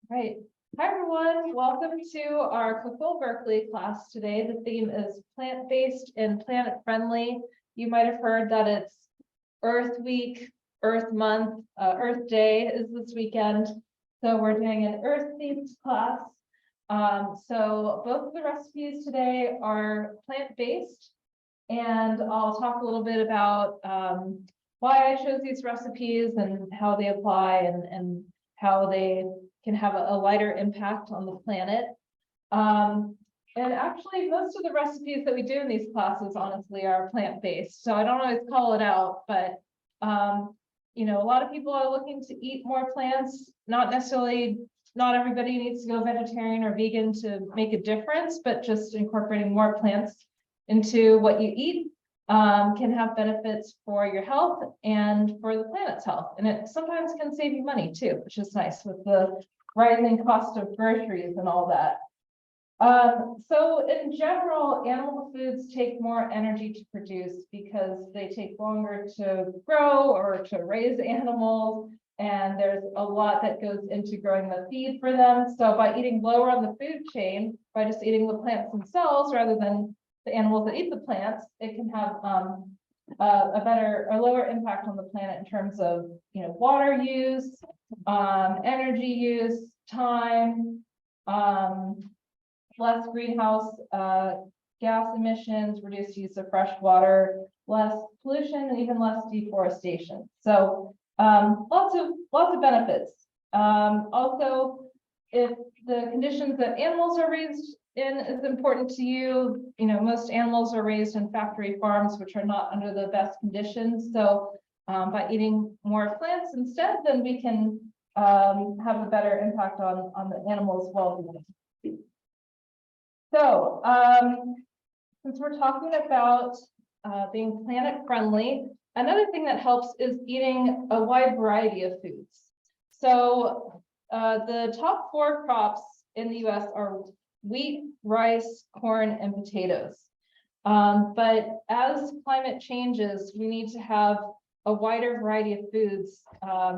Right. Hi, everyone. Welcome to our Fulfill Berkeley class today. The theme is plant-based and planet-friendly. You might have heard that it's Earth Week, Earth Month, Earth Day is this weekend. So we're doing an Earth-themed class. So both of the recipes today are plant-based, and I'll talk a little bit about why I chose these recipes and how they apply and how they can have a lighter impact on the planet. And actually, most of the recipes that we do in these classes, honestly, are plant-based. So I don't always call it out, but a lot of people are looking to eat more plants. Not everybody needs to go vegetarian or vegan to make a difference, but just incorporating more plants into what you eat can have benefits for your health and for the planet's health. And it sometimes can save you money too, which is nice with the rising cost of groceries and all that. So in general, animal foods take more energy to produce because they take longer to grow or to raise animals. And there's a lot that goes into growing the feed for them. So by eating lower on the food chain, by just eating the plants themselves rather than the animals that eat the plants, it can have a lower impact on the planet in terms of water use, energy use, time, less greenhouse gas emissions, reduced use of fresh water, less pollution, and even less deforestation. So lots of benefits. Also, if the conditions that animals are raised in is important to you, most animals are raised in factory farms, which are not under the best conditions. So by eating more plants instead, then we can have a better impact on the animals' well-being. So since we're talking about being planet-friendly, another thing that helps is eating a wide variety of foods. So the top 4 crops in the US are wheat, rice, corn, and potatoes. But as climate changes, we need to have a wider variety of foods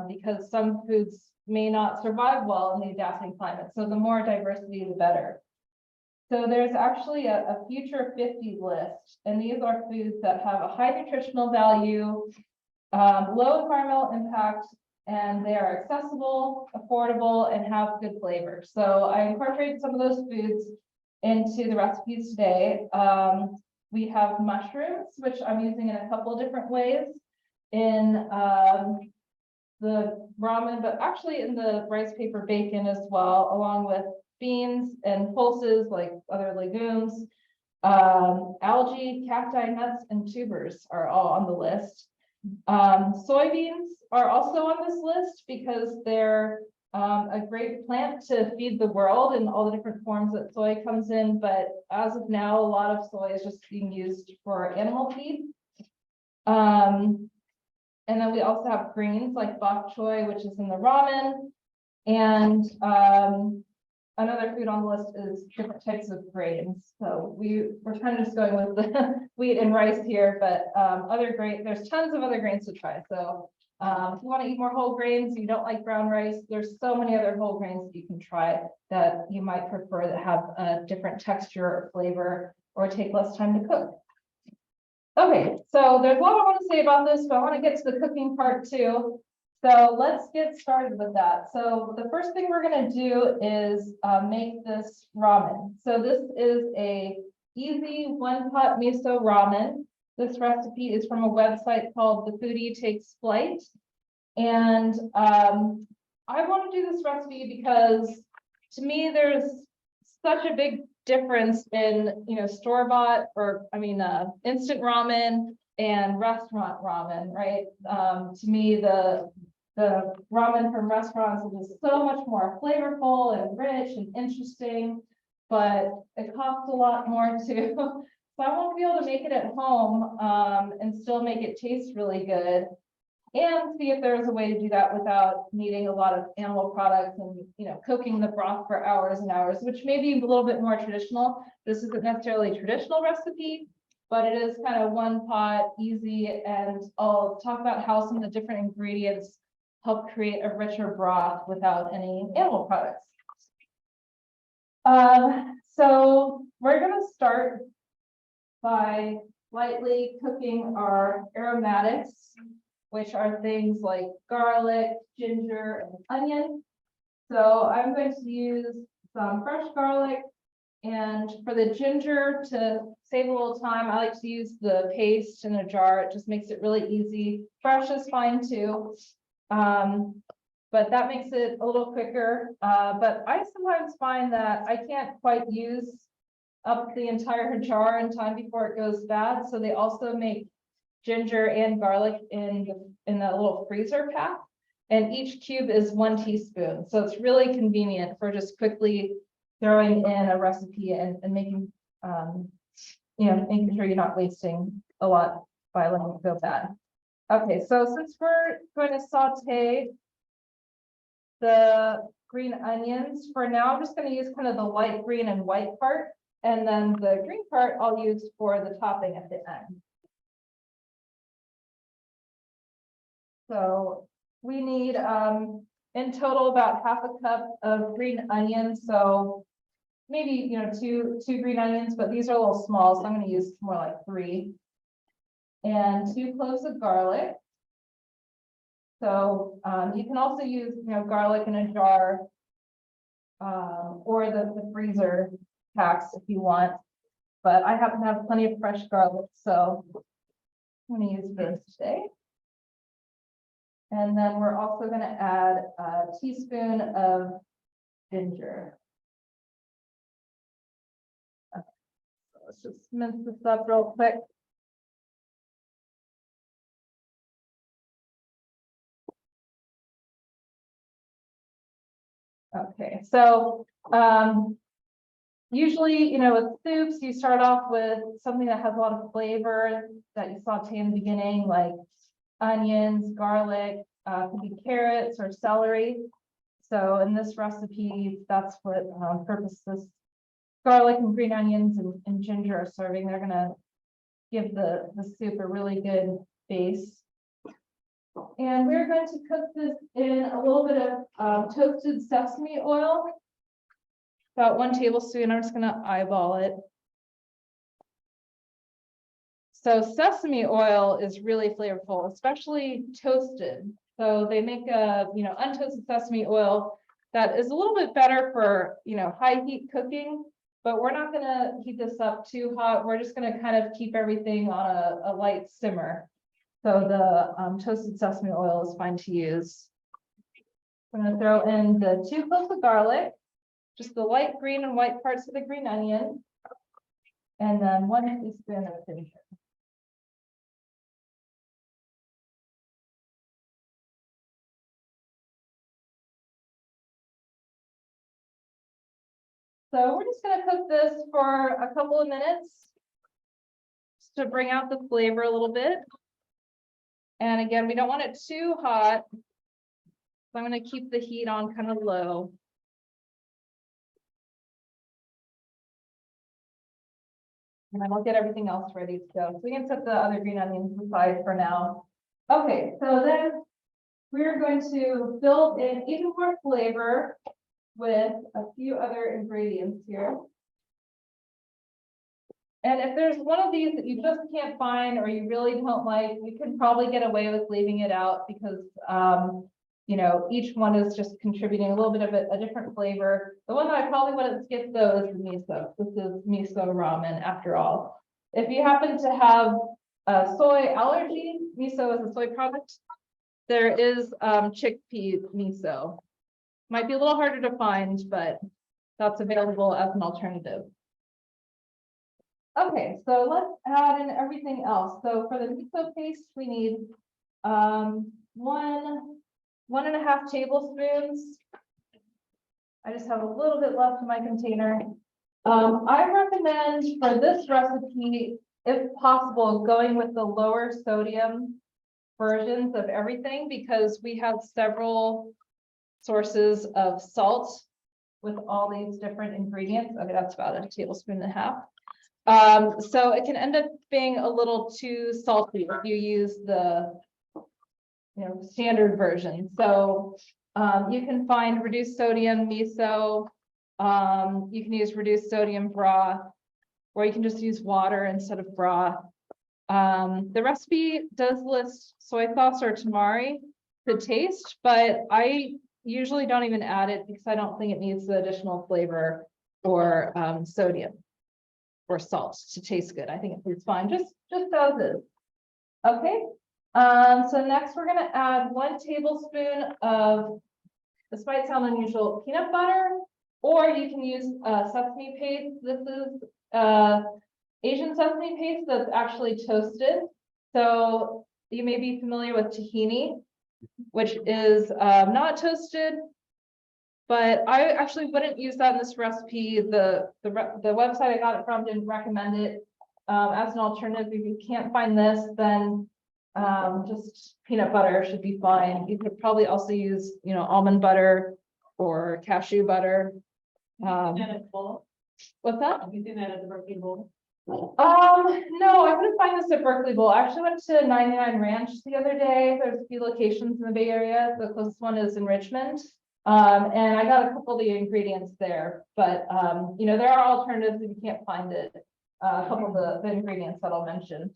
because some foods may not survive well in the adapting climate. So the more diversity, the better. So there's actually a Future 50 list, and these are foods that have a high nutritional value, low environmental impact, and they are accessible, affordable, and have good flavor. So I incorporated some of those foods into the recipes today. We have mushrooms, which I'm using in a couple of different ways in the ramen, but actually in the rice paper bacon as well, along with beans and pulses like other legumes. Algae, cacti, nuts, and tubers are all on the list. Soybeans are also on this list because they're a great plant to feed the world in all the different forms that soy comes in. But as of now, a lot of soy is just being used for animal feed. And then we also have greens like bok choy, which is in the ramen. And another food on the list is different types of grains. So we're kind of just going with the wheat and rice here, but there's tons of other grains to try. So if you want to eat more whole grains, you don't like brown rice, there's so many other whole grains that you can try that you might prefer that have a different texture or flavor or take less time to cook. Okay, so there's a lot I want to say about this, but I want to get to the cooking part too. So let's get started with that. So the first thing we're going to do is make this ramen. So this is a easy one-pot miso ramen. This recipe is from a website called The Foodie Takes Flight. And I want to do this recipe because to me, there's such a big difference in, store-bought instant ramen and restaurant ramen, right? To me, the ramen from restaurants is so much more flavorful and rich and interesting, but it costs a lot more too. So I want to be able to make it at home and still make it taste really good, and see if there's a way to do that without needing a lot of animal products and cooking the broth for hours and hours, which may be a little bit more traditional. This isn't necessarily a traditional recipe, but it is kind of one pot, easy, and I'll talk about how some of the different ingredients help create a richer broth without any animal products. So we're gonna start by lightly cooking our aromatics, which are things like garlic, ginger, and onion. So I'm going to use some fresh garlic. And for the ginger, to save a little time, I like to use the paste in a jar. It just makes it really easy. Fresh is fine too. But that makes it a little quicker. But I sometimes find that I can't quite use up the entire jar in time before it goes bad. So they also make ginger and garlic in the little freezer pack. And each cube is 1 teaspoon. So it's really convenient for just quickly throwing in a recipe and making, making sure you're not wasting a lot by letting it go bad. Okay, so since we're going to saute the green onions, for now, I'm just going to use kind of the light green and white part. And then the green part I'll use for the topping at the end. So we need in total about half a cup of green onions. So maybe, two green onions, but these are a little small, so I'm going to use more like 3. And 2 cloves of garlic. So you can also use, garlic in a jar or the freezer packs if you want. But I happen to have plenty of fresh garlic, so I'm going to use this today. And then we're also going to add a teaspoon of ginger. Okay. So let's just mince this up real quick. Okay, so usually, with soups, you start off with something that has a lot of flavor that you saute in the beginning, like onions, garlic, could be carrots or celery. So in this recipe, that's what purposes garlic and green onions and ginger are serving. They're gonna give the soup a really good base. And we're going to cook this in a little bit of toasted sesame oil. About 1 tablespoon. I'm just gonna eyeball it. So sesame oil is really flavorful, especially toasted. So they make a, untoasted sesame oil that is a little bit better for, high heat cooking, but we're not gonna heat this up too hot. We're just gonna kind of keep everything on a light simmer. So the toasted sesame oil is fine to use. I'm gonna throw in the 2 cloves of garlic, just the light green and white parts of the green onion, and then 1 teaspoon of ginger. So we're just going to cook this for a couple of minutes just to bring out the flavor a little bit. And again, we don't want it too hot. So I'm going to keep the heat on kind of low. And then I'll get everything else ready to go. So we can set the other green onions aside for now. Okay, so then we're going to build in even more flavor with a few other ingredients here. And if there's one of these that you just can't find or you really don't like, you can probably get away with leaving it out because, each one is just contributing a little bit of a different flavor. The one that I probably wouldn't skip though is the miso. This is miso ramen after all. If you happen to have a soy allergy, miso is a soy product. There is chickpea miso. Might be a little harder to find, but that's available as an alternative. Okay, so let's add in everything else. So for the miso paste, we need 1.5 tablespoons. I just have a little bit left in my container. I recommend for this recipe, if possible, going with the lower sodium versions of everything because we have several sources of salt with all these different ingredients. Okay, that's about 1.5 tablespoons. So it can end up being a little too salty if you use the standard version. So you can find reduced sodium miso You can use reduced sodium broth, or you can just use water instead of broth. The recipe does list soy sauce or tamari to taste, but I usually don't even add it because I don't think it needs the additional flavor or sodium or salt to taste good. I think it's fine, just as is. Okay, so next we're gonna add 1 tablespoon of, this might sound unusual, peanut butter, or you can use sesame paste. This is Asian sesame paste that's actually toasted. So you may be familiar with tahini, which is not toasted, but I actually wouldn't use that in this recipe. The website I got it from didn't recommend it as an alternative. If you can't find this, then just peanut butter should be fine. You could probably also use, you know, almond butter or cashew butter. What's that? You think that at the Berkeley Bowl? No, I couldn't find this at Berkeley Bowl. I actually went to 99 Ranch the other day. There's a few locations in the Bay Area. The closest one is in Richmond. And I got a couple of the ingredients there, but you know, there are alternatives if you can't find it. A couple of the ingredients that I'll mention.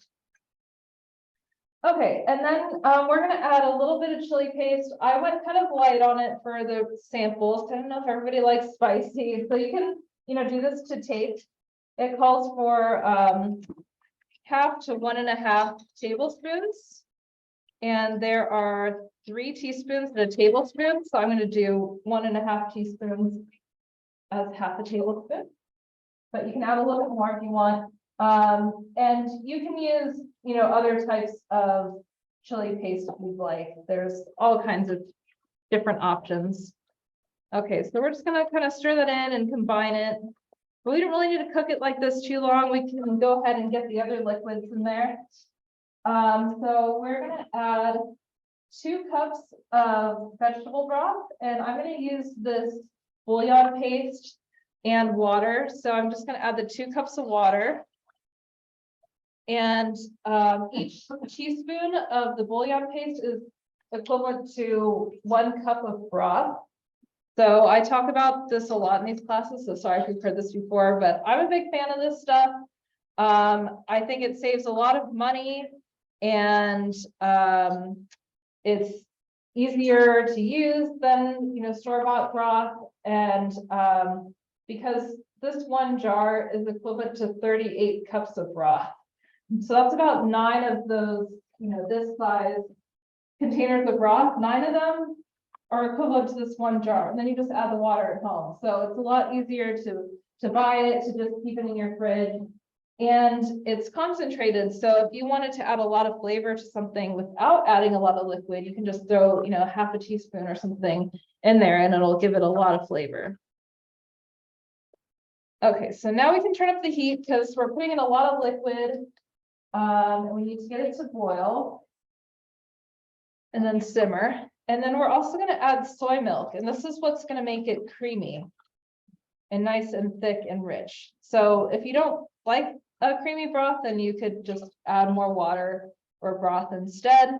Okay, and then we're gonna add a little bit of chili paste. I went kind of light on it for the samples. I don't know if everybody likes spicy, so you can, you know, do this to taste. It calls for 1/2 to 1.5 tablespoons. And there are 3 teaspoons and a tablespoon. So I'm going to do 1.5 teaspoons as 1/2 tablespoon. But you can add a little bit more if you want. And you can use, you know, other types of chili paste if you'd like. There's all kinds of different options. Okay, so we're just going to kind of stir that in and combine it. But we don't really need to cook it like this too long. We can go ahead and get the other liquids in there. So we're gonna add 2 cups of vegetable broth, and I'm gonna use this bouillon paste and water. So I'm just gonna add the 2 cups of water. And each teaspoon of the bouillon paste is equivalent to 1 cup of broth. So I talk about this a lot in these classes, so sorry if you've heard this before, but I'm a big fan of this stuff. I think it saves a lot of money, and it's easier to use than, you know, store-bought broth. And because this 1 jar is equivalent to 38 cups of broth. So that's about 9 of those, you know, this size containers of broth. 9 of them are equivalent to this 1 jar, and then you just add the water at home. So it's a lot easier to buy it, to just keep it in your fridge. And it's concentrated, so if you wanted to add a lot of flavor to something without adding a lot of liquid, you can just throw, you know, 1/2 teaspoon or something in there, and it'll give it a lot of flavor. Okay, so now we can turn up the heat because we're putting in a lot of liquid, and we need to get it to boil and then simmer. And then we're also going to add soy milk, and this is what's going to make it creamy and nice and thick and rich. So if you don't like a creamy broth, then you could just add more water or broth instead.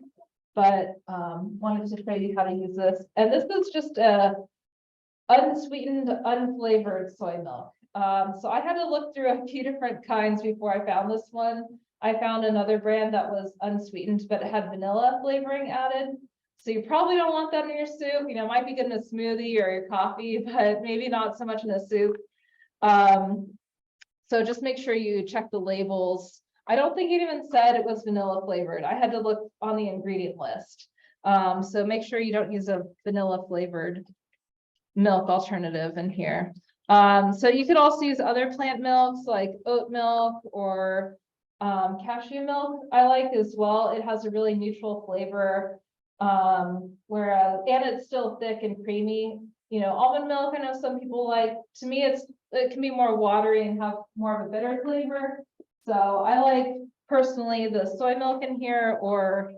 But wanted to show you how to use this. And this is just a unsweetened, unflavored soy milk. So I had to look through a few different kinds before I found this one. I found another brand that was unsweetened, but it had vanilla flavoring added. So you probably don't want that in your soup. You know, it might be good in a smoothie or your coffee, but maybe not so much in a soup. So just make sure you check the labels. I don't think it even said it was vanilla flavored. I had to look on the ingredient list. So make sure you don't use a vanilla flavored milk alternative in here. So you could also use other plant milks like oat milk or cashew milk. I like as well. It has a really neutral flavor. Whereas, and it's still thick and creamy. You know, almond milk, I know some people like. To me, it can be more watery and have more of a bitter flavor. So I like personally the soy milk in here, or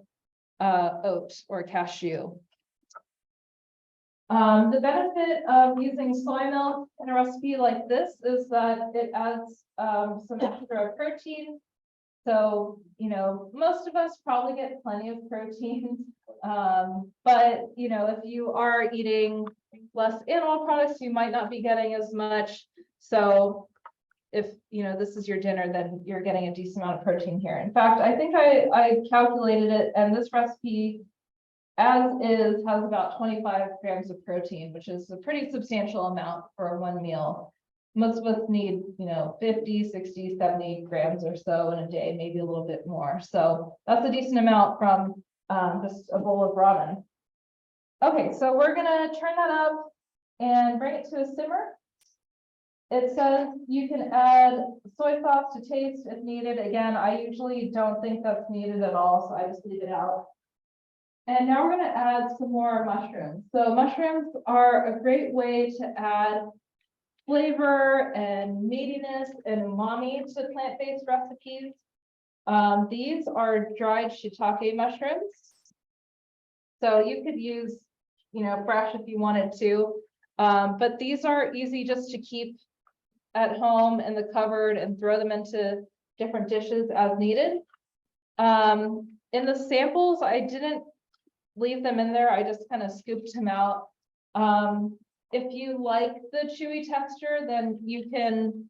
oat or cashew. The benefit of using soy milk in a recipe like this is that it adds some extra protein So, most of us probably get plenty of protein. But, if you are eating less animal products, you might not be getting as much. So if, this is your dinner, then you're getting a decent amount of protein here. In fact, I think I calculated it, and this recipe as is has about 25 grams of protein, which is a pretty substantial amount for one meal. Most of us need, 50, 60, 70 grams or so in a day, maybe a little bit more. So that's a decent amount from just a bowl of ramen. Okay, so we're gonna turn that up and bring it to a simmer. It says you can add soy sauce to taste if needed. Again, I usually don't think that's needed at all, so I just leave it out. And now we're gonna add some more mushrooms. So mushrooms are a great way to add flavor and meatiness and umami to plant-based recipes. These are dried shiitake mushrooms. So you could use, fresh if you wanted to. But these are easy just to keep at home in the cupboard and throw them into different dishes as needed. In the samples, I didn't leave them in there. I just kind of scooped them out. If you like the chewy texture, then you can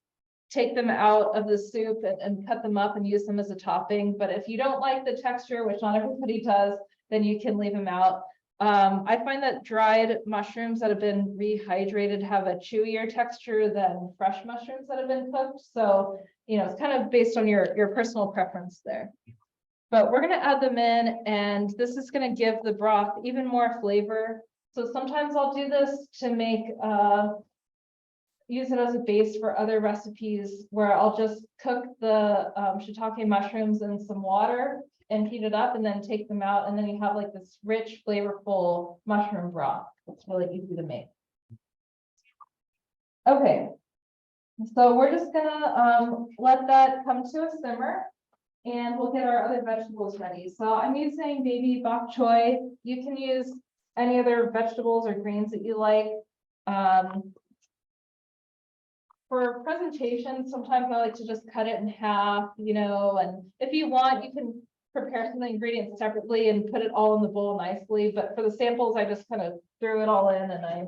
take them out of the soup and cut them up and use them as a topping. But if you don't like the texture, which not everybody does, then you can leave them out. I find that dried mushrooms that have been rehydrated have a chewier texture than fresh mushrooms that have been cooked. So, it's kind of based on your personal preference there. But we're going to add them in, and this is going to give the broth even more flavor. So sometimes I'll do this to make, use it as a base for other recipes where I'll just cook the shiitake mushrooms in some water and heat it up and then take them out. And then you have like this rich, flavorful mushroom broth. It's really easy to make. Okay, so we're just gonna let that come to a simmer. And we'll get our other vegetables ready. So I'm using baby bok choy. You can use any other vegetables or greens that you like. For presentation, sometimes I like to just cut it in half, and if you want, you can prepare some of the ingredients separately and put it all in the bowl nicely. But for the samples, I just kind of threw it all in, and I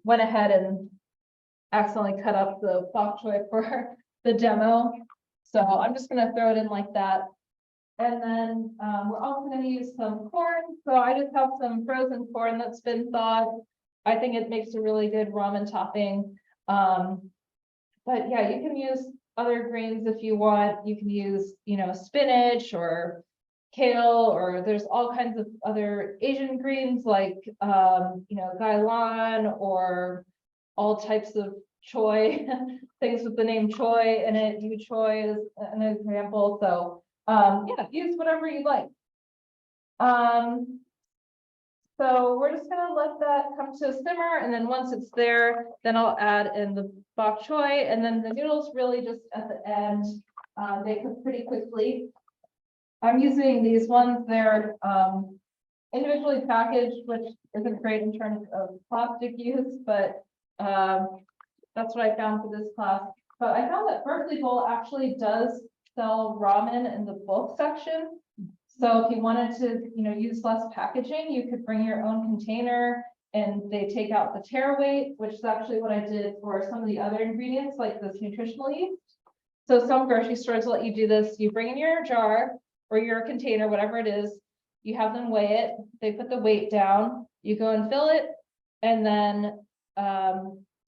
went ahead and accidentally cut up the bok choy for the demo. So I'm just going to throw it in like that. And then we're also going to use some corn. So I just have some frozen corn that's been thawed. I think it makes a really good ramen topping. But yeah, you can use other greens if you want. You can use, spinach or kale, or there's all kinds of other Asian greens like, gailan, or all types of choy, things with the name choy in it. Yu choy is an example. So yeah, use whatever you like. So we're just gonna let that come to a simmer, and then once it's there, then I'll add in the bok choy, and then the noodles really just at the end. They cook pretty quickly. I'm using these ones. They're individually packaged, which isn't great in terms of plastic use, but that's what I found for this class. But I found that Berkeley Bowl actually does sell ramen in the bulk section. So if you wanted to, use less packaging, you could bring your own container, and they take out the tare weight, which is actually what I did for some of the other ingredients, like this nutritional yeast. So some grocery stores let you do this. You bring in your jar or your container, whatever it is, you have them weigh it, they put the weight down, you go and fill it, and then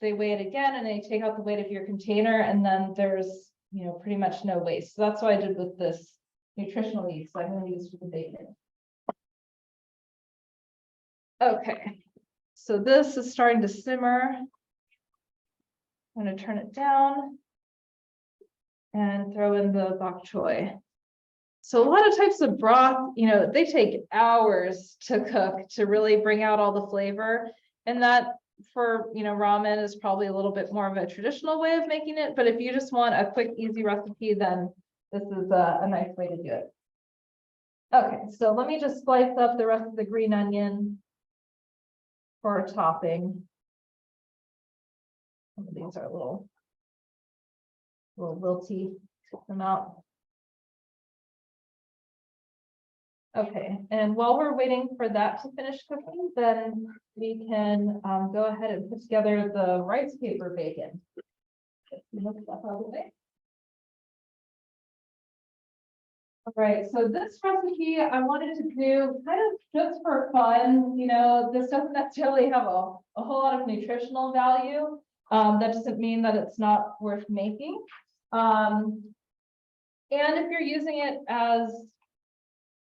they weigh it again, and they take out the weight of your container, and then there's, pretty much no waste. So that's what I did with this nutritional yeast. I'm going to use for the bacon. Okay, so this is starting to simmer. I'm going to turn it down and throw in the bok choy. So a lot of types of broth, they take hours to cook to really bring out all the flavor, and that for, ramen is probably a little bit more of a traditional way of making it. But if you just want a quick, easy recipe, then this is a nice way to do it. Okay, so let me just slice up the rest of the green onion for a topping. Some of these are a little wilty. Take them out. Okay, and while we're waiting for that to finish cooking, then we can go ahead and put together the rice paper bacon. Move stuff out of the way. All right, so this recipe I wanted to do kind of just for fun. You know, this doesn't necessarily have a whole lot of nutritional value. That doesn't mean that it's not worth making. And if you're using it as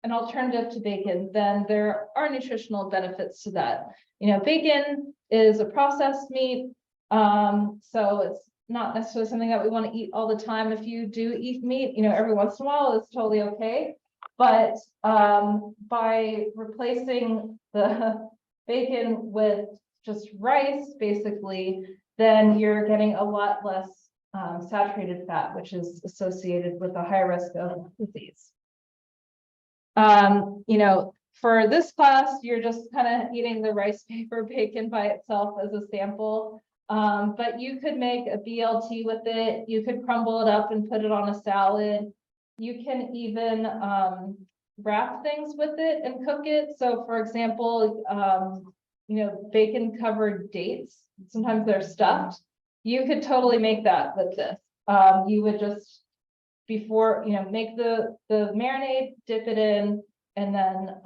an alternative to bacon, then there are nutritional benefits to that. You know, bacon is a processed meat, so it's not necessarily something that we want to eat all the time. If you do eat meat, you know, every once in a while, it's totally okay. But by replacing the bacon with just rice, basically, then you're getting a lot less saturated fat, which is associated with a higher risk of disease. You know, for this class, you're just kind of eating the rice paper bacon by itself as a sample. But you could make a BLT with it. You could crumble it up and put it on a salad. You can even wrap things with it and cook it. So for example, you know, bacon covered dates, sometimes they're stuffed. You could totally make that with this. You would just, before, you know, make the marinade, dip it in, and then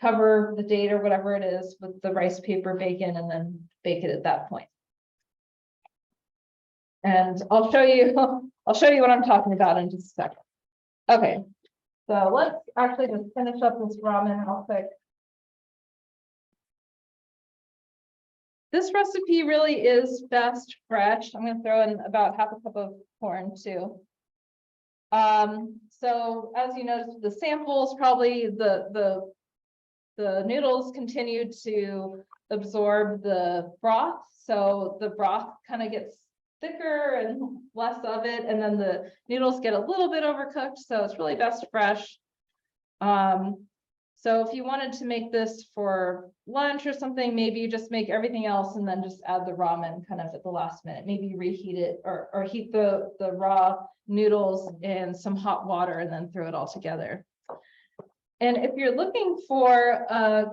cover the date or whatever it is with the rice paper bacon, and then bake it at that point. And I'll show you what I'm talking about in just a second. Okay, so let's actually just finish up this ramen real quick. This recipe really is best fresh. I'm going to throw in about half a cup of corn too. So as you noticed, the samples, probably the noodles continue to absorb the broth. So the broth kind of gets thicker and less of it. And then the noodles get a little bit overcooked. So it's really best fresh. So if you wanted to make this for lunch or something, maybe you just make everything else and then just add the ramen kind of at the last minute. Maybe reheat it or heat the raw noodles in some hot water and then throw it all together. And if you're looking for a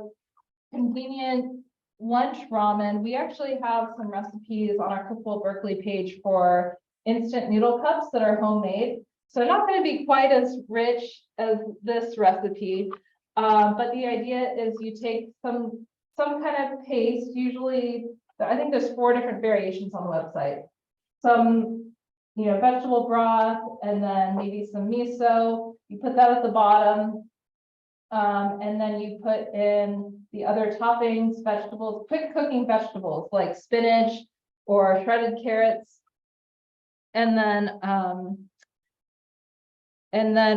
convenient lunch ramen, we actually have some recipes on our Cookbook Berkeley page for instant noodle cups that are homemade. So not going to be quite as rich as this recipe. But the idea is you take some kind of paste, usually, I think there's 4 different variations on the website. Some, you know, vegetable broth, and then maybe some miso. You put that at the bottom. And then you put in the other toppings, vegetables, quick cooking vegetables like spinach or shredded carrots. And then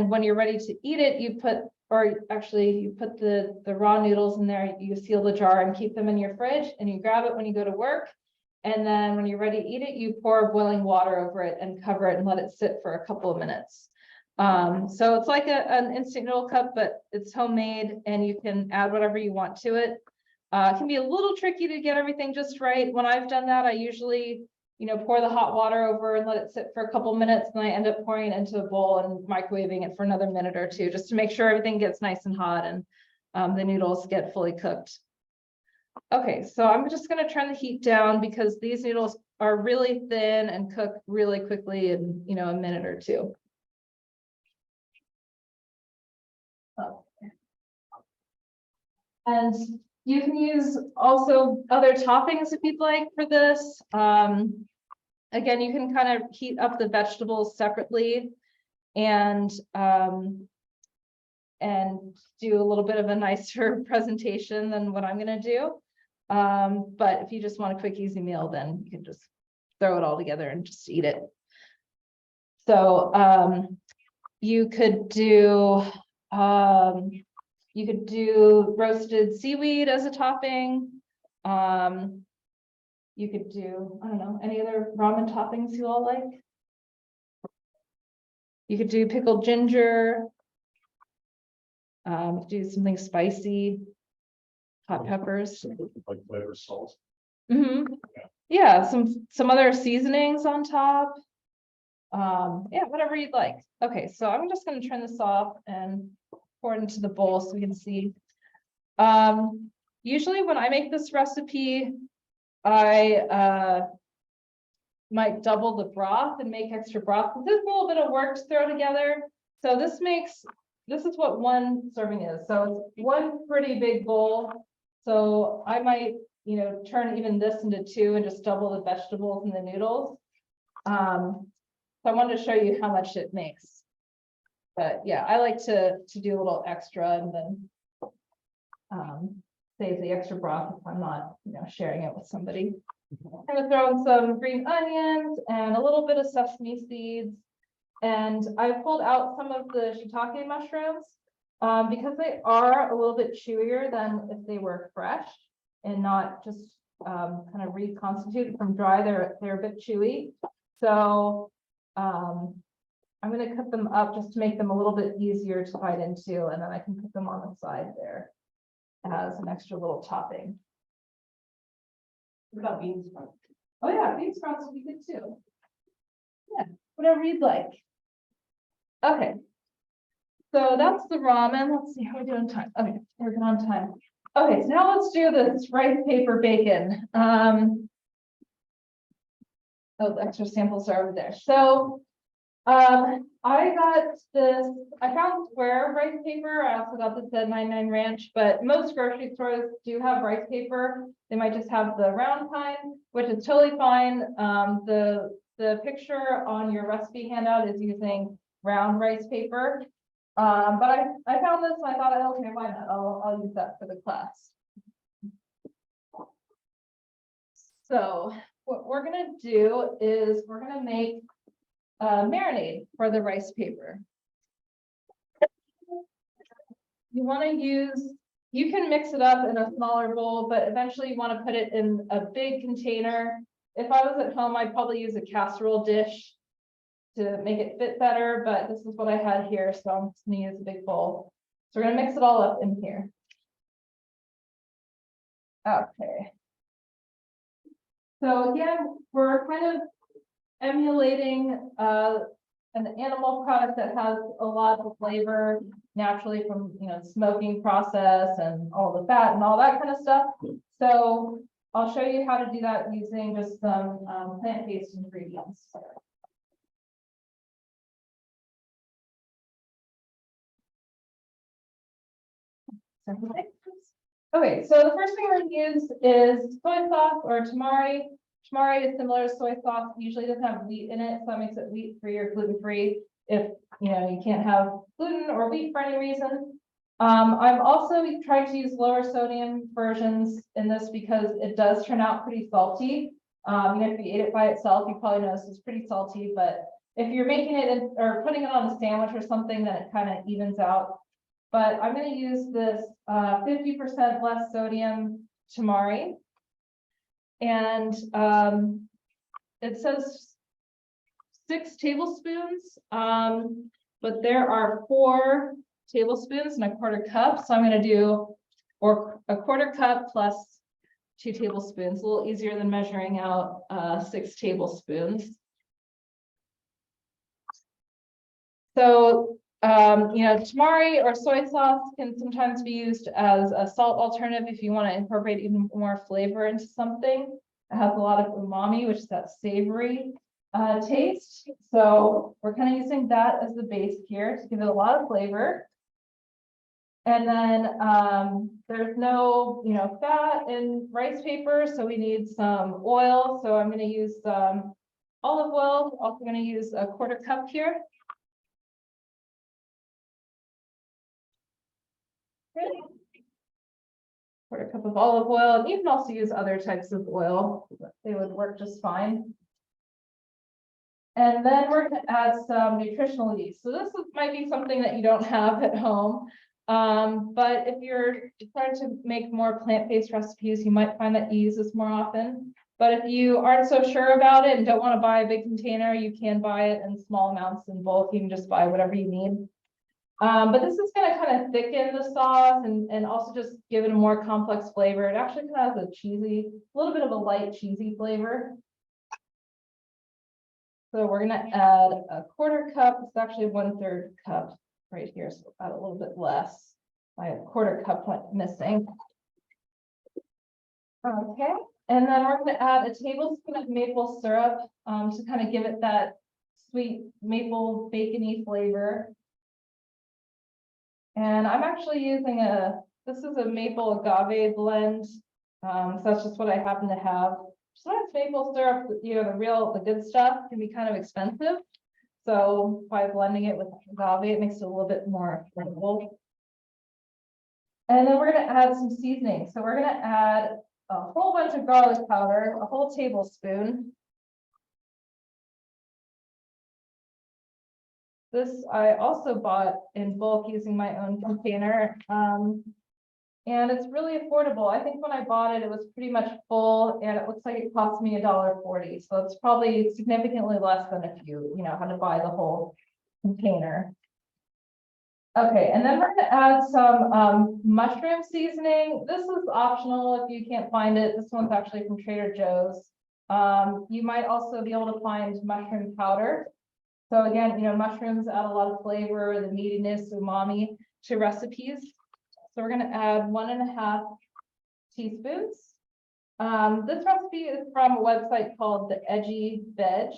when you're ready to eat it, you put, or actually you put the raw noodles in there, you seal the jar and keep them in your fridge, and you grab it when you go to work. And then when you're ready to eat it, you pour boiling water over it and cover it and let it sit for a couple of minutes. So it's like an instant noodle cup, but it's homemade and you can add whatever you want to it. It can be a little tricky to get everything just right. When I've done that, I usually, you know, pour the hot water over and let it sit for a couple minutes, and I end up pouring it into a bowl and microwaving it for another minute or two, just to make sure everything gets nice and hot and the noodles get fully cooked. Okay, so I'm just going to turn the heat down because these noodles are really thin and cook really quickly in, you know, a minute or two. And you can use also other toppings if you'd like for this. Again, you can kind of heat up the vegetables separately and do a little bit of a nicer presentation than what I'm going to do. But if you just want a quick, easy meal, then you can just throw it all together and just eat it. So you could do roasted seaweed as a topping. You could do, I don't know, any other ramen toppings you all like. You could do pickled ginger. Do something spicy, hot peppers. Like flavor salt. Mm-hmm. Yeah, some other seasonings on top. Yeah, whatever you'd like. Okay, so I'm just going to turn this off and pour it into the bowl so we can see. Usually when I make this recipe, I might double the broth and make extra broth. This is a little bit of work to throw together. So this is what one serving is. So it's one pretty big bowl. So I might, turn even this into two and just double the vegetables and the noodles. So I wanted to show you how much it makes. But yeah, I like to do a little extra and then save the extra broth if I'm not, sharing it with somebody. I'm gonna throw in some green onions and a little bit of sesame seeds. And I pulled out some of the shiitake mushrooms because they are a little bit chewier than if they were fresh and not just kind of reconstituted from dry. They're a bit chewy. So I'm going to cut them up just to make them a little bit easier to bite into, and then I can put them on the side there as an extra little topping. What about bean sprouts? Oh yeah, bean sprouts would be good too. Yeah, whatever you'd like. Okay. So that's the ramen. Let's see how we're doing time. Okay, we're good on time. Okay, so now let's do this rice paper bacon. Oh, the extra samples are over there. So I found square rice paper. I also got this at 99 Ranch, but most grocery stores do have rice paper. They might just have the round kind, which is totally fine. The picture on your recipe handout is using round rice paper. But I found this and I thought, okay, why not? I'll use that for the class. So what we're gonna do is we're gonna make marinade for the rice paper. You want to you can mix it up in a smaller bowl, but eventually you want to put it in a big container. If I was at home, I'd probably use a casserole dish to make it fit better, but this is what I had here, so I'm just gonna use a big bowl. So we're gonna mix it all up in here. Okay. So again, we're kind of emulating an animal product that has a lot of flavor naturally from smoking process and all the fat and all that kind of stuff. So I'll show you how to do that using just some plant-based ingredients. Okay, so the first thing we're going to use is soy sauce or tamari. Tamari is similar to soy sauce, usually doesn't have wheat in it, so that makes it wheat-free or gluten-free if you can't have gluten or wheat for any reason. I'm also trying to use lower sodium versions in this because it does turn out pretty salty. If you ate it by itself, you probably notice it's pretty salty, but if you're making it or putting it on a sandwich or something, then it kind of evens out. But I'm going to use this 50% less sodium tamari. And it says 6 tablespoons, but there are 4 tablespoons and a 1/4 cup. So I'm going to do a 1/4 cup plus 2 tablespoons, a little easier than measuring out 6 tablespoons. So tamari or soy sauce can sometimes be used as a salt alternative if you want to incorporate even more flavor into something. It has a lot of umami, which is that savory taste. So we're kind of using that as the base here to give it a lot of flavor. And then there's no, fat in rice paper, so we need some oil. So I'm going to use some olive oil. Also going to use a 1/4 cup here. 1/4 cup of olive oil, and you can also use other types of oil. They would work just fine. And then we're going to add some nutritional yeast. So this might be something that you don't have at home. But if you're trying to make more plant-based recipes, you might find that you use this more often. But if you aren't so sure about it and don't want to buy a big container, you can buy it in small amounts in bulk. You can just buy whatever you need. But this is going to kind of thicken the sauce and also just give it a more complex flavor. It actually kind of has a little bit of a light cheesy flavor. So we're going to add a 1/4 cup. It's actually 1/3 cup right here, so add a little bit less. My quarter cup went missing. Okay, and then we're gonna add a tablespoon of maple syrup, to kind of give it that sweet maple bacony flavor. And I'm actually using this is a maple agave blend. So that's just what I happen to have. Sometimes maple syrup, the good stuff can be kind of expensive. So by blending it with agave, it makes it a little bit more affordable. And then we're gonna add some seasoning. So we're gonna add a whole bunch of garlic powder, a whole tablespoon. This I also bought in bulk using my own container. And it's really affordable. I think when I bought it, it was pretty much full and it looks like it cost me $1.40. So it's probably significantly less than if you had to buy the whole container. Okay, and then we're gonna add some mushroom seasoning. This is optional if you can't find it. This one's actually from Trader Joe's. You might also be able to find mushroom powder. So again, mushrooms add a lot of flavor, the meatiness, umami to recipes. So we're gonna add 1.5 teaspoons. This recipe is from a website called The Edgy Veg,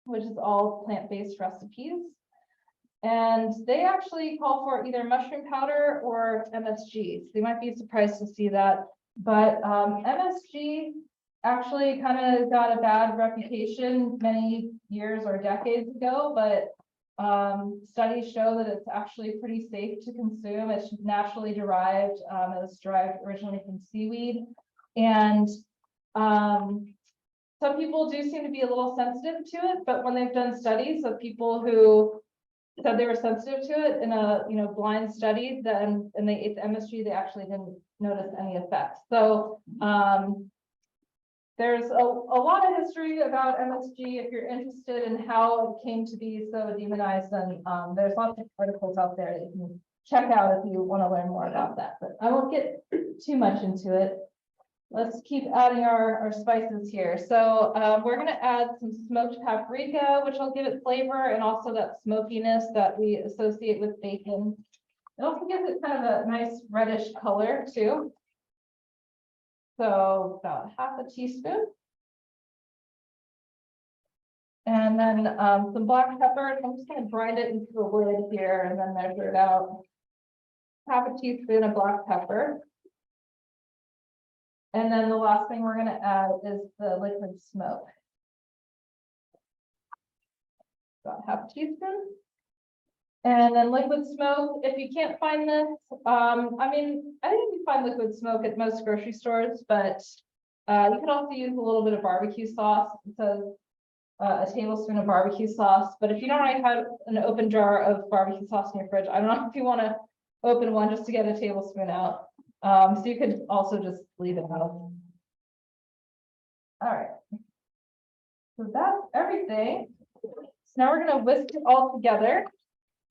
which is all plant-based recipes. And they actually call for either mushroom powder or MSG. So you might be surprised to see that. But MSG actually kind of got a bad reputation many years or decades ago, but studies show that it's actually pretty safe to consume. It's naturally derived. It was derived originally from seaweed. And some people do seem to be a little sensitive to it, but when they've done studies of people who said they were sensitive to it in a blind study, then and they ate the MSG, they actually didn't notice any effects. So there's a lot of history about MSG if you're interested in how it came to be so demonized, and there's lots of articles out there that you can check out if you want to learn more about that, but I won't get too much into it. Let's keep adding our spices here. So we're going to add some smoked paprika, which will give it flavor and also that smokiness that we associate with bacon. It also gives it kind of a nice reddish color too. So about 1/2 teaspoon. And then some black pepper. I'm just going to grind it into a lid here and then measure it out. 1/2 teaspoon of black pepper. And then the last thing we're going to add is the liquid smoke. About 1/2 teaspoon. And then liquid smoke, if you can't find this, I think you can find liquid smoke at most grocery stores, but you could also use a little bit of barbecue sauce. It says a tablespoon of barbecue sauce, but if you don't already have an open jar of barbecue sauce in your fridge, I don't know if you want to open one just to get a tablespoon out. So you could also just leave it out. All right. So that's everything. So now we're going to whisk it all together.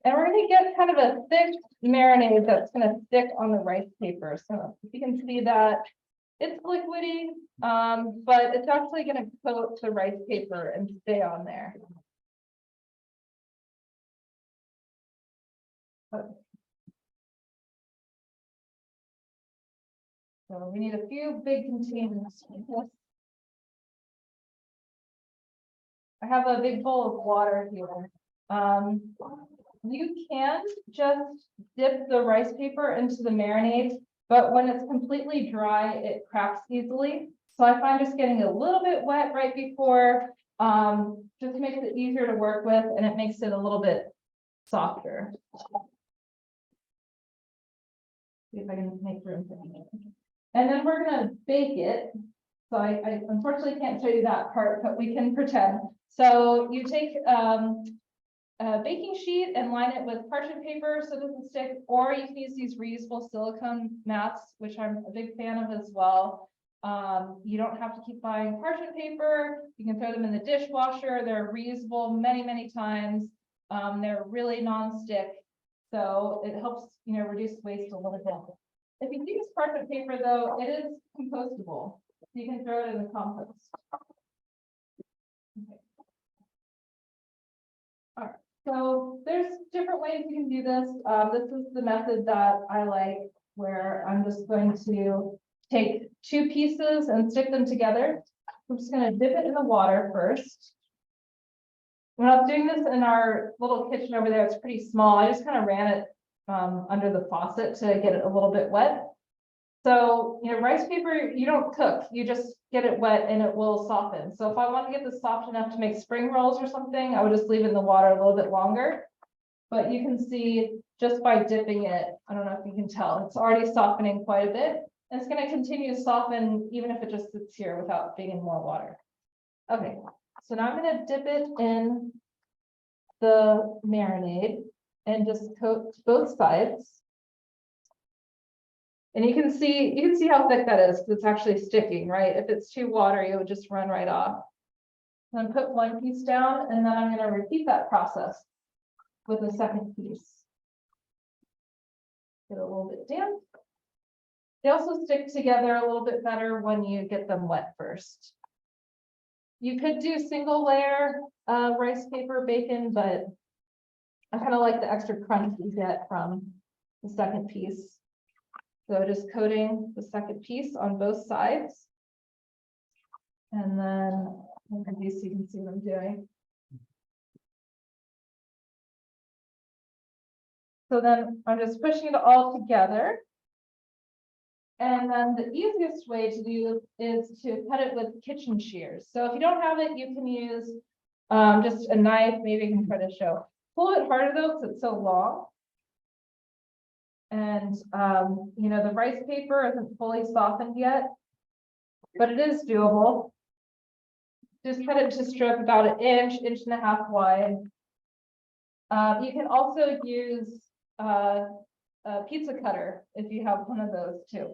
And we're going to get kind of a thick marinade that's going to stick on the rice paper. So if you can see that it's liquidy, but it's actually going to coat the rice paper and stay on there. So we need a few big containers. I have a big bowl of water here. You can just dip the rice paper into the marinade, but when it's completely dry, it cracks easily. So I find just getting a little bit wet right before just makes it easier to work with, and it makes it a little bit softer. See if I can make room for it. And then we're gonna bake it. So I unfortunately can't show you that part, but we can pretend. So you take a baking sheet and line it with parchment paper so it doesn't stick, or you can use these reusable silicone mats, which I'm a big fan of as well. You don't have to keep buying parchment paper. You can throw them in the dishwasher. They're reusable many times. They're really non-stick, so it helps reduce waste a little bit. If you use parchment paper though, it is compostable. You can throw it in the compost. Okay. All right. So there's different ways you can do this. This is the method that I like, where I'm just going to take two pieces and stick them together. I'm just gonna dip it in the water first. When I was doing this in our little kitchen over there, it's pretty small. I just kind of ran it under the faucet to get it a little bit wet. So, rice paper, you don't cook, you just get it wet and it will soften. So if I want to get this soft enough to make spring rolls or something, I would just leave it in the water a little bit longer. But you can see just by dipping it, I don't know if you can tell, it's already softening quite a bit. And it's going to continue to soften even if it just sits here without being in more water. Okay, so now I'm going to dip it in the marinade and just coat both sides. And you can see how thick that is, because it's actually sticking, right? If it's too watery, it would just run right off. Then put one piece down, and then I'm going to repeat that process with the second piece. Get a little bit damp. They also stick together a little bit better when you get them wet first. You could do single layer rice paper bacon, but I kind of like the extra crunch you get from the second piece. So just coating the second piece on both sides. And then look at these so you can see what I'm doing. So then I'm just pushing it all together. And then the easiest way to do is to cut it with kitchen shears. So if you don't have it, you can use just a knife. Maybe you can try to show. It's a little bit harder though, because it's so long. And, the rice paper isn't fully softened yet, but it is doable. Just cut it to strip about an inch and a half wide. You can also use a pizza cutter if you have one of those too.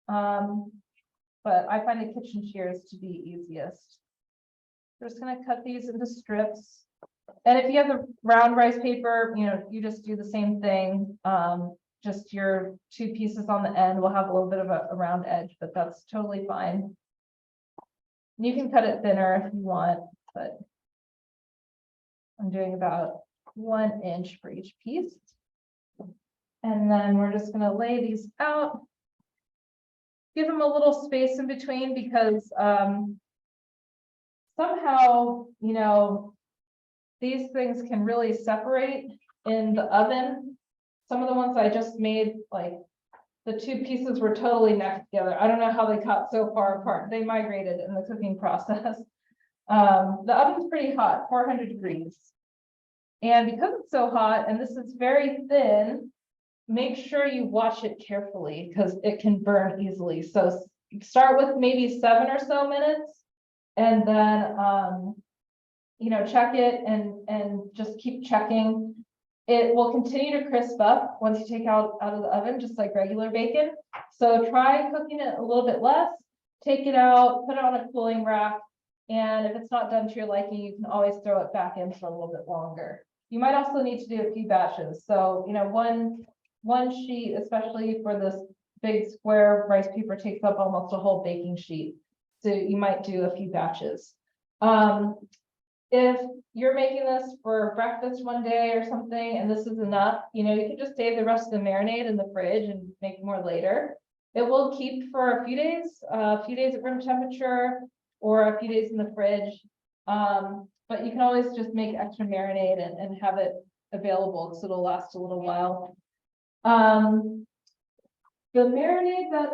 But I find the kitchen shears to be easiest. We're just going to cut these into strips. And if you have the round rice paper, you just do the same thing. Just your two pieces on the end will have a little bit of a round edge, but that's totally fine. You can cut it thinner if you want, but I'm doing about 1 inch for each piece. And then we're just going to lay these out. Give them a little space in between because somehow, these things can really separate in the oven. Some of the ones I just made, like the two pieces were totally next together. I don't know how they got so far apart. They migrated in the cooking process. The oven's pretty hot, 400 degrees. And because it's so hot and this is very thin, make sure you watch it carefully because it can burn easily. So start with maybe 7 or so minutes and then, check it and just keep checking. It will continue to crisp up once you take it out of the oven, just like regular bacon. So try cooking it a little bit less, take it out, put it on a cooling rack. And if it's not done to your liking, you can always throw it back in for a little bit longer. You might also need to do a few batches. So, one sheet, especially for this big square rice paper, takes up almost a whole baking sheet. So you might do a few batches. If you're making this for breakfast one day or something, and this is enough, you can just save the rest of the marinade in the fridge and make more later. It will keep for a few days at room temperature or a few days in the fridge. But you can always just make extra marinade and have it available so it'll last a little while. The marinade that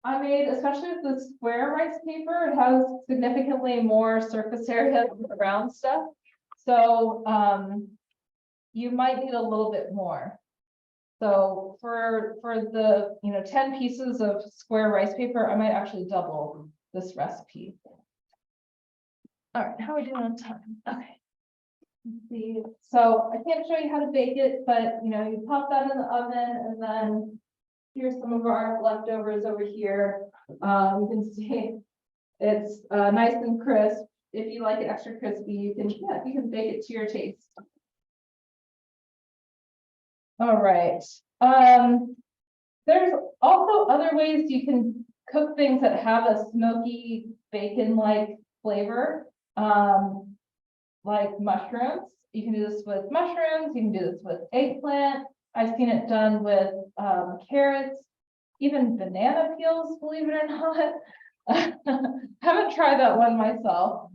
I made, especially with the square rice paper, it has significantly more surface area around stuff. So you might need a little bit more. So for the 10 pieces of square rice paper, I might actually double this recipe. All right, how are we doing on time? Okay. Let's see. So I can't show you how to bake it, but you pop that in the oven and then here's some of our leftovers over here. You can see it's nice and crisp. If you like it extra crispy, you can bake it to your taste. All right. There's also other ways you can cook things that have a smoky bacon-like flavor, like mushrooms. You can do this with mushrooms, you can do this with eggplant. I've seen it done with carrots, even banana peels, believe it or not. Haven't tried that one myself.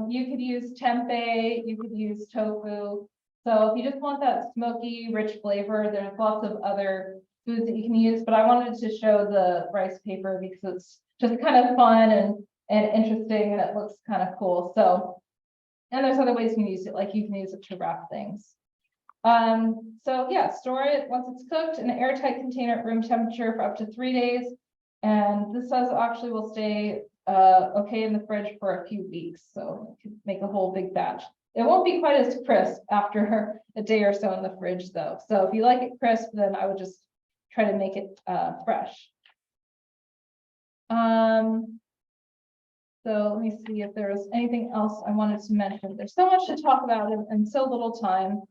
You could use tempeh, you could use tofu. So if you just want that smoky, rich flavor, there's lots of other foods that you can use, but I wanted to show the rice paper because it's just kind of fun and interesting, and it looks kind of cool. So, and there's other ways you can use it, like you can use it to wrap things. So yeah, store it once it's cooked in an airtight container at room temperature for up to 3 days. And this says actually will stay okay in the fridge for a few weeks, so you can make a whole big batch. It won't be quite as crisp after a day or so in the fridge though. So if you like it crisp, then I would just try to make it fresh. So let me see if there was anything else I wanted to mention. There's so much to talk about and so little time.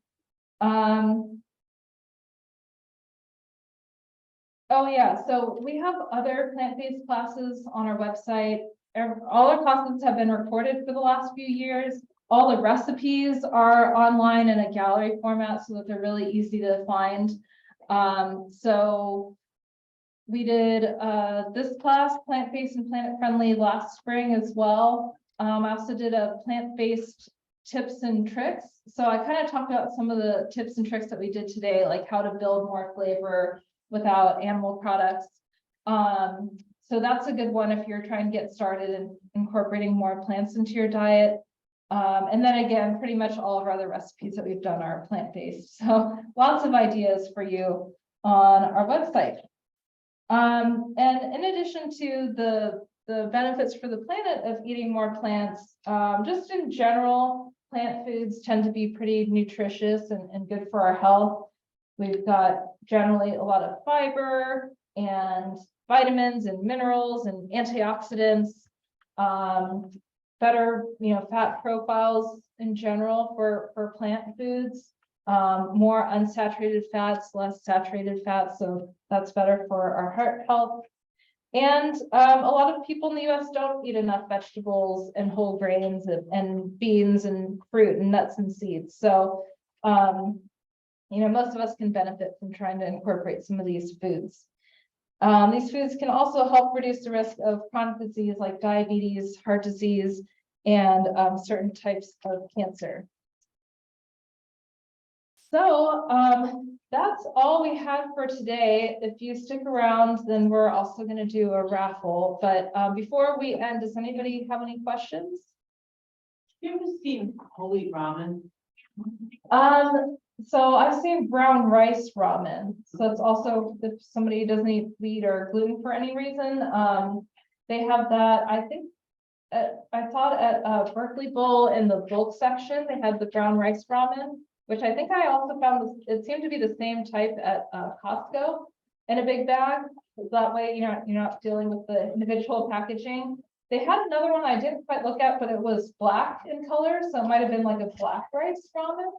Oh yeah, so we have other plant-based classes on our website. All our classes have been recorded for the last few years. All the recipes are online in a gallery format so that they're really easy to find. So we did this class, plant-based and planet-friendly, last spring as well. I also did a plant-based tips and tricks. So I kind of talked about some of the tips and tricks that we did today, like how to build more flavor without animal products. So that's a good one if you're trying to get started in incorporating more plants into your diet. And then again, pretty much all of our other recipes that we've done are plant-based. So lots of ideas for you on our website. And in addition to the benefits for the planet of eating more plants, just in general, plant foods tend to be pretty nutritious and good for our health. We've got generally a lot of fiber and vitamins and minerals and antioxidants, better, fat profiles in general for plant foods, more unsaturated fats, less saturated fats. So that's better for our heart health. And a lot of people in the US don't eat enough vegetables and whole grains and beans and fruit and nuts and seeds. So, most of us can benefit from trying to incorporate some of these foods. These foods can also help reduce the risk of chronic disease like diabetes, heart disease, and certain types of cancer. So that's all we have for today. If you stick around, then we're also going to do a raffle. But before we end, does anybody have any questions? You ever seen whole wheat ramen? So I've seen brown rice ramen. So it's also if somebody doesn't eat wheat or gluten for any reason, they have that. I think I thought at Berkeley Bowl in the bulk section, they had the brown rice ramen, which I think I also found it seemed to be the same type at Costco in a big bag. That way, you're not dealing with the individual packaging. They had another one I didn't quite look at, but it was black in color, so it might have been like a black rice ramen.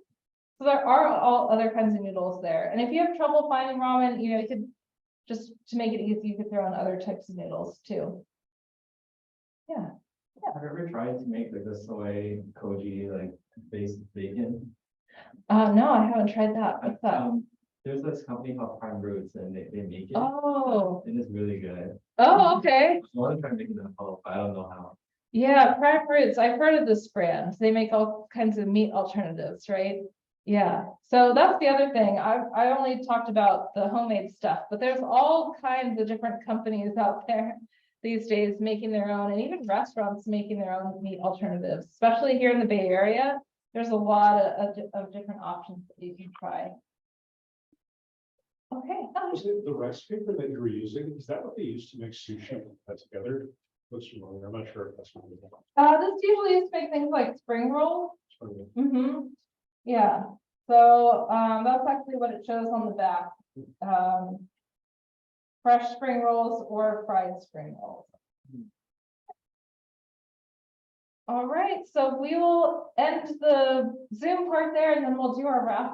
So there are all other kinds of noodles there. And if you have trouble finding ramen, you could just to make it easy, you could throw in other types of noodles too. Yeah. Have you ever tried to make like a soy koji like based bacon? No, I haven't tried that. What's that? There's this company called Prime Roots and they make it. Oh. It is really good. Oh, okay. I want to try making it at home, but I don't know how. Yeah, Prime Roots. I've heard of this brand. They make all kinds of meat alternatives, right? Yeah. So that's the other thing. I only talked about the homemade stuff, but there's all kinds of different companies out there these days making their own, and even restaurants making their own meat alternatives, especially here in the Bay Area. There's a lot of different options that you can try. Okay. Is it the rice paper that you're using? Is that what they use to make sushi and put that together? Looks familiar. I'm not sure if that's what it is. This usually is to make things like spring roll. Sorry. Yeah. So that's actually what it shows on the back. Fresh spring rolls or fried spring rolls. All right, so we will end the Zoom part there and then we'll do our raffle.